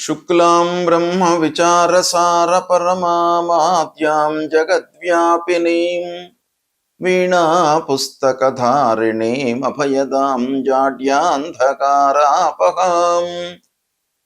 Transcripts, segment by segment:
శుక్లాం బ్రహ్మ విచారసార పరమామాద్యాం జగద్వ్యాపినీం వీణా పుస్తకధారిణీం అభయదాం జాడ్యాంధకారాపహాం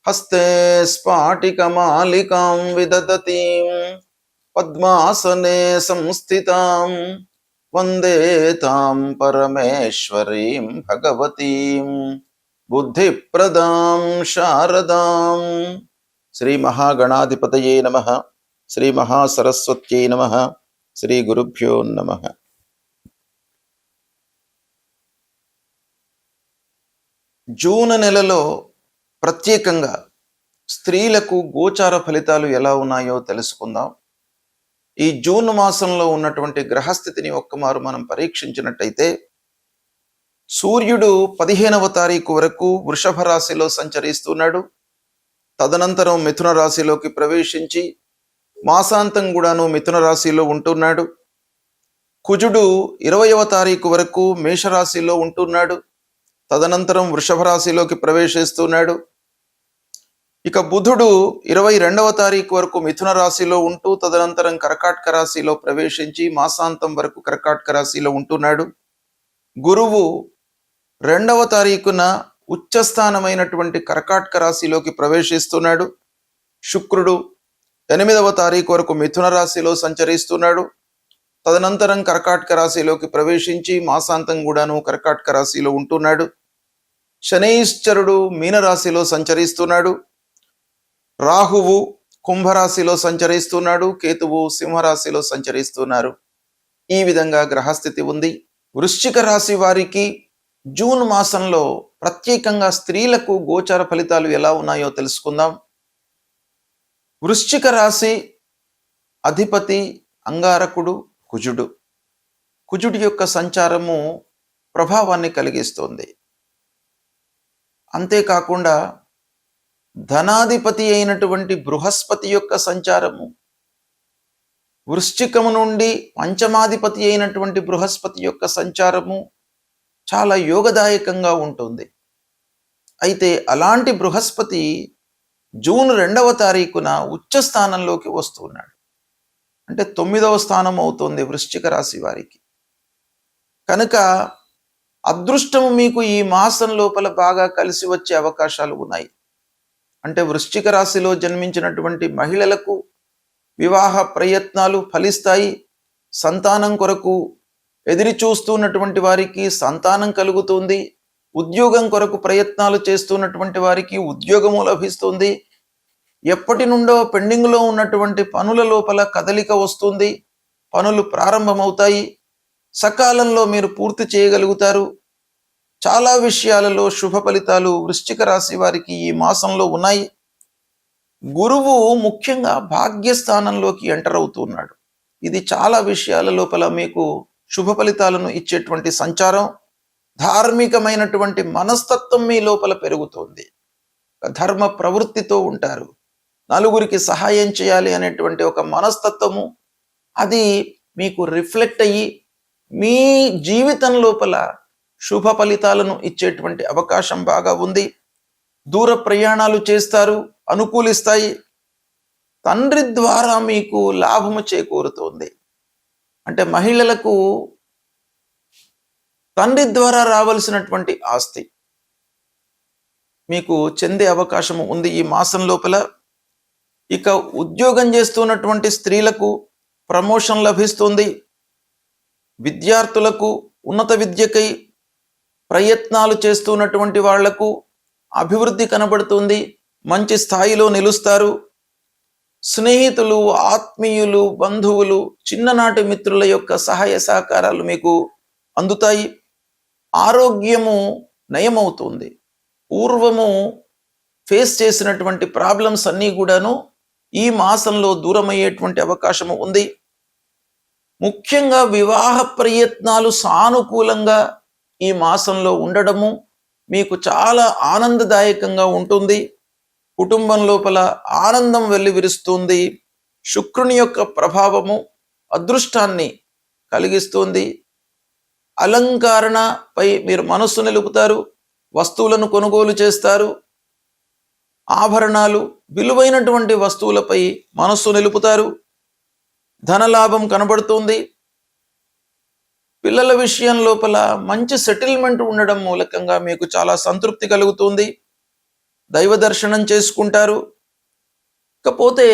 హస్తే స్ఫాటికమాలికాం విదదతీం పద్మాసనే సంస్థితాం వందే తాం పరమేశ్వరీం భగవతీం బుద్ధిప్రదాం శారదాం. శ్రీ మహాగణాధిపతయే నమః. శ్రీ మహాసరస్వత్యై నమః. శ్రీ గురుభ్యో నమః. జూన్ నెలలో ప్రత్యేకంగా స్త్రీలకు గోచార ఫలితాలు ఎలా ఉన్నాయో తెలుసుకుందాం. ఈ జూన్ మాసంలో ఉన్నటువంటి గ్రహస్థితిని ఒక్కమారు మనం పరీక్షించినట్టయితే సూర్యుడు 15వ తారీఖు వరకు వృషభ రాశిలో సంచరిస్తున్నాడు. తదనంతరం మిథున రాశిలోకి ప్రవేశించి మాసాంతం కూడాను మిథున రాశిలో ఉంటున్నాడు. కుజుడు 20వ తారీఖు వరకు మేషరాశిలో ఉంటున్నాడు. తదనంతరం వృషభ రాశిలోకి ప్రవేశిస్తున్నాడు. ఇక బుధుడు 22వ తారీఖు వరకు మిథున రాశిలో ఉంటూ తదనంతరం కర్కాటక రాశిలో ప్రవేశించి మాసాంతం వరకు కర్కాటక రాశిలో ఉంటున్నాడు. గురువు 2వ తారీఖున ఉచ్చస్థానమైనటువంటి కర్కాటక రాశిలోకి ప్రవేశిస్తున్నాడు. శుక్రుడు 8వ తారీఖు వరకు మిథున రాశిలో సంచరిస్తున్నాడు. తదనంతరం కర్కాటక రాశిలోకి ప్రవేశించి మాసాంతం కూడాను కర్కాటక రాశిలో ఉంటున్నాడు. శనైశ్చరుడు మీనరాశిలో సంచరిస్తున్నాడు. రాహువు కుంభరాశిలో సంచరిస్తున్నాడు. కేతువు సింహరాశిలో సంచరిస్తున్నారు. ఈ విధంగా గ్రహస్థితి ఉంది. వృశ్చిక రాశి వారికి జూన్ మాసంలో ప్రత్యేకంగా స్త్రీలకు గోచార ఫలితాలు ఎలా ఉన్నాయో తెలుసుకుందాం. వృశ్చిక రాశి అధిపతి అంగారకుడు కుజుడు. కుజుడి యొక్క సంచారము ప్రభావాన్ని కలిగిస్తుంది. అంతేకాకుండా ధనాధిపతి అయినటువంటి బృహస్పతి యొక్క సంచారము వృశ్చికము నుండి పంచమాధిపతి అయినటువంటి బృహస్పతి యొక్క సంచారము చాలా యోగదాయకంగా ఉంటుంది. అయితే అలాంటి బృహస్పతి జూన్ 2వ తారీఖున ఉచ్చ స్థానంలోకి వస్తున్నాడు. అంటే 9వ స్థానం అవుతుంది వృశ్చిక రాశి వారికి. కనుక అదృష్టము మీకు ఈ మాసం లోపల బాగా కలిసి వచ్చే అవకాశాలు ఉన్నాయి. అంటే వృశ్చిక రాశిలో జన్మించినటువంటి మహిళలకు వివాహ ప్రయత్నాలు ఫలిస్తాయి. సంతానం కొరకు ఎదిరి చూస్తున్నటువంటి వారికి సంతానం కలుగుతుంది. ఉద్యోగం కొరకు ప్రయత్నాలు చేస్తున్నటువంటి వారికి ఉద్యోగము లభిస్తుంది. ఎప్పటి నుండో పెండింగ్లో ఉన్నటువంటి పనుల లోపల కదలిక వస్తుంది. పనులు ప్రారంభమవుతాయి. సకాలంలో మీరు పూర్తి చేయగలుగుతారు. చాలా విషయాలలో శుభ ఫలితాలు వృశ్చిక రాశి వారికి ఈ మాసంలో ఉన్నాయి. గురువు ముఖ్యంగా భాగ్యస్థానంలోకి ఎంటర్ అవుతున్నాడు. ఇది చాలా విషయాల లోపల మీకు శుభ ఫలితాలను ఇచ్చేటువంటి సంచారం. ధార్మికమైనటువంటి మనస్తత్వం మీ లోపల పెరుగుతుంది. ధర్మ ప్రవృత్తితో ఉంటారు. నలుగురికి సహాయం చేయాలి అనేటువంటి ఒక మనస్తత్వము అది మీకు రిఫ్లెక్ట్ అయ్యి మీ జీవితం లోపల శుభ ఫలితాలను ఇచ్చేటువంటి అవకాశం బాగా ఉంది. దూర ప్రయాణాలు చేస్తారు, అనుకూలిస్తాయి. తండ్రి ద్వారా మీకు లాభము చేకూరుతోంది. అంటే మహిళలకు తండ్రి ద్వారా రావాల్సినటువంటి ఆస్తి మీకు చెందే అవకాశం ఉంది ఈ మాసం లోపల. ఇక ఉద్యోగం చేస్తున్నటువంటి స్త్రీలకు ప్రమోషన్ లభిస్తుంది. విద్యార్థులకు ఉన్నత విద్యకై ప్రయత్నాలు చేస్తున్నటువంటి వాళ్లకు అభివృద్ధి కనబడుతుంది. మంచి స్థాయిలో నిలుస్తారు. స్నేహితులు, ఆత్మీయులు, బంధువులు, చిన్ననాటి మిత్రుల యొక్క సహాయ సహకారాలు మీకు అందుతాయి. ఆరోగ్యము నయమవుతుంది. పూర్వము ఫేస్ చేసినటువంటి ప్రాబ్లమ్స్ అన్నీ కూడాను ఈ మాసంలో దూరమయ్యేటువంటి అవకాశము ఉంది. ముఖ్యంగా వివాహ ప్రయత్నాలు సానుకూలంగా ఈ మాసంలో ఉండడము మీకు చాలా ఆనందదాయకంగా ఉంటుంది. కుటుంబం లోపల ఆనందం వెల్లివిరుస్తుంది. శుక్రుని యొక్క ప్రభావము అదృష్టాన్ని కలిగిస్తుంది. అలంకరణపై మీరు మనస్సు నిలుపుతారు. వస్తువులను కొనుగోలు చేస్తారు. ఆభరణాలు, విలువైనటువంటి వస్తువులపై మనస్సు నిలుపుతారు. ధనలాభం కనబడుతుంది. పిల్లల విషయం లోపల మంచి సెటిల్మెంట్ ఉండడం మూలకంగా మీకు చాలా సంతృప్తి కలుగుతుంది. దైవ దర్శనం చేసుకుంటారు. ఇకపోతే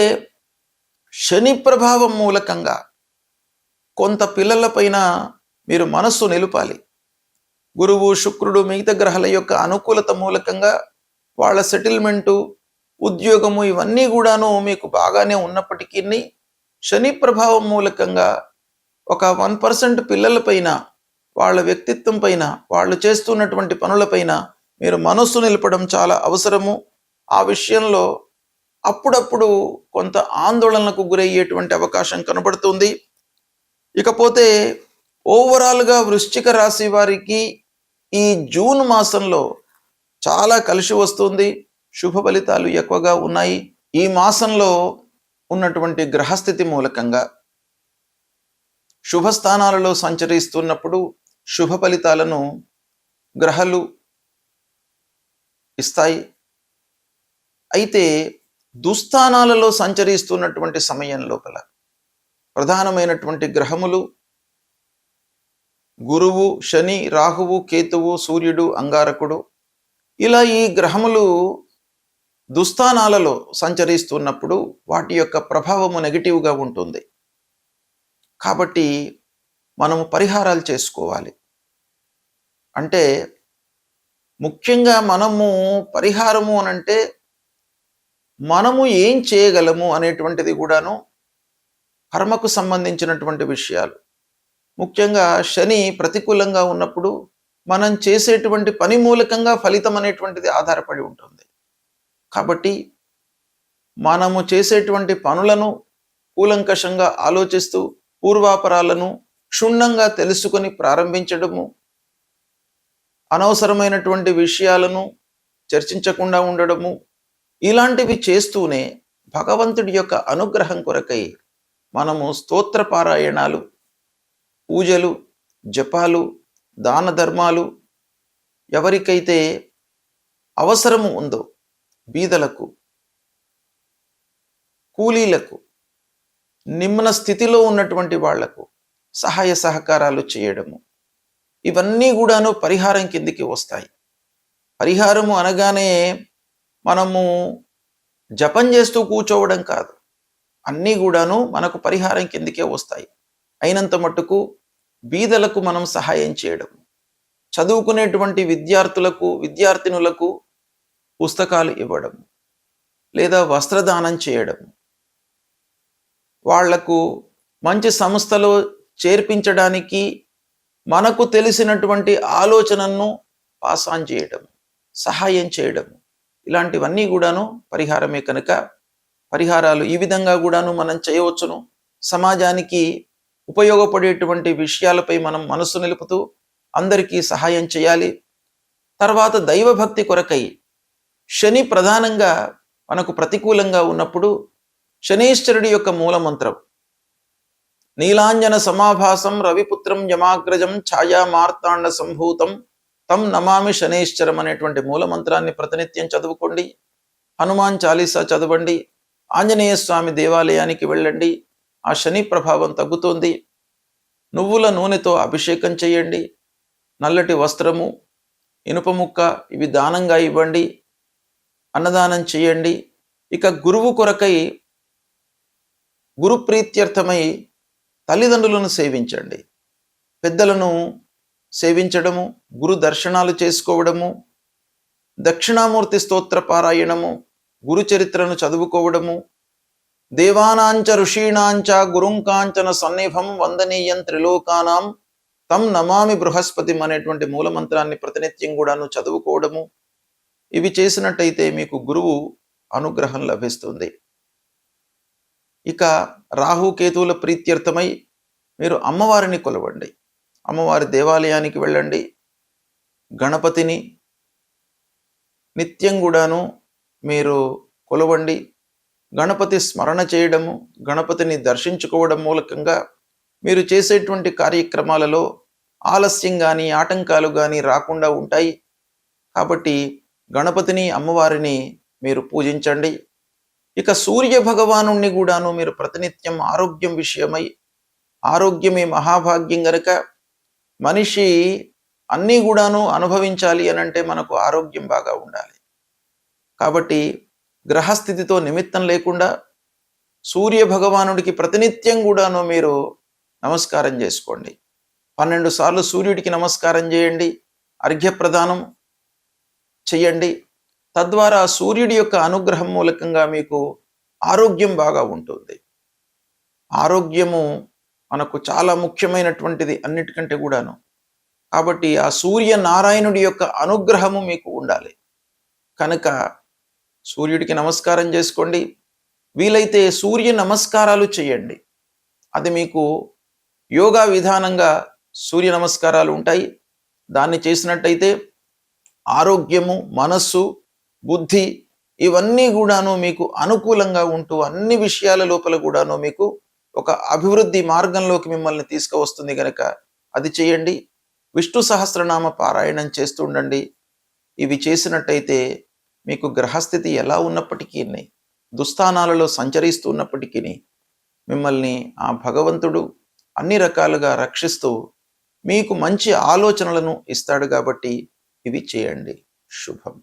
శని ప్రభావం మూలకంగా కొంత పిల్లలపైన మీరు మనస్సు నిలుపాలి. గురువు, శుక్రుడు, మిగతా గ్రహాల యొక్క అనుకూలత మూలకంగా వాళ్ళ సెటిల్మెంటు, ఉద్యోగము ఇవన్నీ కూడాను మీకు బాగానే ఉన్నప్పటికీ శని ప్రభావం మూలకంగా ఒక 1% పిల్లలపైన, వాళ్ళ వ్యక్తిత్వం పైన, వాళ్ళు చేస్తున్నటువంటి పనులపైన మీరు మనస్సు నిలపడం చాలా అవసరము. ఆ విషయంలో అప్పుడప్పుడు కొంత ఆందోళనకు గురయ్యేటువంటి అవకాశం కనబడుతుంది. ఇకపోతే ఓవరాల్గా వృశ్చిక రాశి వారికి ఈ జూన్ మాసంలో చాలా కలిసి వస్తుంది. శుభ ఫలితాలు ఎక్కువగా ఉన్నాయి. ఈ మాసంలో ఉన్నటువంటి గ్రహస్థితి మూలకంగా శుభస్థానాలలో సంచరిస్తున్నప్పుడు శుభ ఫలితాలను గ్రహాలు ఇస్తాయి. అయితే దుస్థానాలలో సంచరిస్తున్నటువంటి సమయం లోపల ప్రధానమైనటువంటి గ్రహములు గురువు, శని, రాహువు, కేతువు, సూర్యుడు, అంగారకుడు, ఇలా ఈ గ్రహములు దుస్థానాలలో సంచరిస్తున్నప్పుడు వాటి యొక్క ప్రభావము నెగిటివ్గా ఉంటుంది. కాబట్టి మనము పరిహారాలు చేసుకోవాలి. అంటే ముఖ్యంగా మనము పరిహారము అనంటే మనము ఏం చేయగలము అనేటువంటిది కూడాను కర్మకు సంబంధించినటువంటి విషయాలు. ముఖ్యంగా శని ప్రతికూలంగా ఉన్నప్పుడు మనం చేసేటువంటి పని మూలకంగా ఫలితం అనేటువంటిది ఆధారపడి ఉంటుంది. కాబట్టి మనము చేసేటువంటి పనులను కూలంకషంగా ఆలోచిస్తూ పూర్వాపరాలను క్షుణ్ణంగా తెలుసుకొని ప్రారంభించడము, అనవసరమైనటువంటి విషయాలను చర్చించకుండా ఉండడము, ఇలాంటివి చేస్తూనే భగవంతుడి యొక్క అనుగ్రహం కొరకై మనము స్తోత్ర పారాయణాలు, పూజలు, జపాలు, దాన ధర్మాలు, ఎవరికైతే అవసరము ఉందో బీదలకు, కూలీలకు, నిమ్న స్థితిలో ఉన్నటువంటి వాళ్లకు సహాయ సహకారాలు చేయడము, ఇవన్నీ కూడాను పరిహారం కిందికి వస్తాయి. పరిహారము అనగానే మనము జపం చేస్తూ కూర్చోవడం కాదు, అన్నీ కూడాను మనకు పరిహారం కిందికే వస్తాయి. అయినంత మట్టుకు బీదలకు మనం సహాయం చేయడం, చదువుకునేటువంటి విద్యార్థులకు, విద్యార్థినులకు పుస్తకాలు ఇవ్వడం, లేదా వస్త్రదానం చేయడం, వాళ్లకు మంచి సంస్థలో చేర్పించడానికి మనకు తెలిసినటువంటి ఆలోచనను పాస్ ఆన్ చేయడం, సహాయం చేయడం, ఇలాంటివన్నీ కూడాను పరిహారమే. కనుక పరిహారాలు ఈ విధంగా కూడాను మనం చేయవచ్చును. సమాజానికి ఉపయోగపడేటువంటి విషయాలపై మనం మనస్సు నిలుపుతూ అందరికీ సహాయం చేయాలి. తర్వాత దైవభక్తి కొరకై శని ప్రధానంగా మనకు ప్రతికూలంగా ఉన్నప్పుడు శనీశ్వరుడి యొక్క మూలమంత్రం నీలాంజన సమాభాసం రవిపుత్రం యమాగ్రజం ఛాయా మార్తాండ సంభూతం తం నమామి శనైశ్చరం అనేటువంటి మూలమంత్రాన్ని ప్రతినిత్యం చదువుకోండి. హనుమాన్ చాలీసా చదవండి. ఆంజనేయ స్వామి దేవాలయానికి వెళ్ళండి. ఆ శని ప్రభావం తగ్గుతుంది. నువ్వుల నూనెతో అభిషేకం చేయండి. నల్లటి వస్త్రము, ఇనుప ముక్క ఇవి దానంగా ఇవ్వండి. అన్నదానం చేయండి. ఇక గురువు కొరకై, గురు ప్రీత్యర్థమై తల్లిదండ్రులను సేవించండి. పెద్దలను సేవించడము, గురు దర్శనాలు చేసుకోవడము, దక్షిణామూర్తి స్తోత్ర పారాయణము, గురు చరిత్రను చదువుకోవడము, దేవానాంచ ఋషీణాంచ గురుంకాంచన సన్నిభం వందనీయం త్రిలోకానాం తం నమామి బృహస్పతి అనేటువంటి మూలమంత్రాన్ని ప్రతినిత్యం కూడాను చదువుకోవడము, ఇవి చేసినట్టయితే మీకు గురువు అనుగ్రహం లభిస్తుంది. ఇక రాహుకేతువుల ప్రీత్యర్థమై మీరు అమ్మవారిని కొలవండి. అమ్మవారి దేవాలయానికి వెళ్ళండి. గణపతిని నిత్యం కూడాను మీరు కొలవండి. గణపతి స్మరణ చేయడము, గణపతిని దర్శించుకోవడం మూలకంగా మీరు చేసేటువంటి కార్యక్రమాలలో ఆలస్యం కానీ, ఆటంకాలు కానీ రాకుండా ఉంటాయి. కాబట్టి గణపతిని, అమ్మవారిని మీరు పూజించండి. ఇక సూర్య భగవాను కూడాను మీరు ప్రతినిత్యం ఆరోగ్యం విషయమై, ఆరోగ్యమే మహాభాగ్యం గనుక మనిషి అన్నీ కూడాను అనుభవించాలి అనంటే మనకు ఆరోగ్యం బాగా ఉండాలి. కాబట్టి గ్రహస్థితితో నిమిత్తం లేకుండా సూర్య భగవానుడికి ప్రతినిత్యం కూడాను మీరు నమస్కారం చేసుకోండి. 12 సార్లు సూర్యుడికి నమస్కారం చేయండి, అర్ఘ్యప్రదానం చెయ్యండి. తద్వారా సూర్యుడి యొక్క అనుగ్రహం మూలకంగా మీకు ఆరోగ్యం బాగా ఉంటుంది. ఆరోగ్యము మనకు చాలా ముఖ్యమైనటువంటిది అన్నిటికంటే కూడాను. కాబట్టి ఆ సూర్య నారాయణుడి యొక్క అనుగ్రహము మీకు ఉండాలి. కనుక సూర్యుడికి నమస్కారం చేసుకోండి. వీలైతే సూర్య నమస్కారాలు చేయండి. అది మీకు యోగా విధానంగా సూర్య నమస్కారాలు ఉంటాయి. దాన్ని చేసినట్టయితే ఆరోగ్యము, మనస్సు, బుద్ధి ఇవన్నీ కూడాను మీకు అనుకూలంగా ఉంటూ అన్ని విషయాల లోపల కూడాను మీకు ఒక అభివృద్ధి మార్గంలోకి మిమ్మల్ని తీసుకువస్తుంది. కనుక అది చేయండి. విష్ణు సహస్రనామ పారాయణం చేస్తూ ఉండండి. ఇవి చేసినట్టయితే మీకు గ్రహస్థితి ఎలా ఉన్నప్పటికీ, దుస్థానాలలో సంచరిస్తూ ఉన్నప్పటికీ మిమ్మల్ని ఆ భగవంతుడు అన్ని రకాలుగా రక్షిస్తూ మీకు మంచి ఆలోచనలను ఇస్తాడు. కాబట్టి ఇవి చేయండి. శుభం.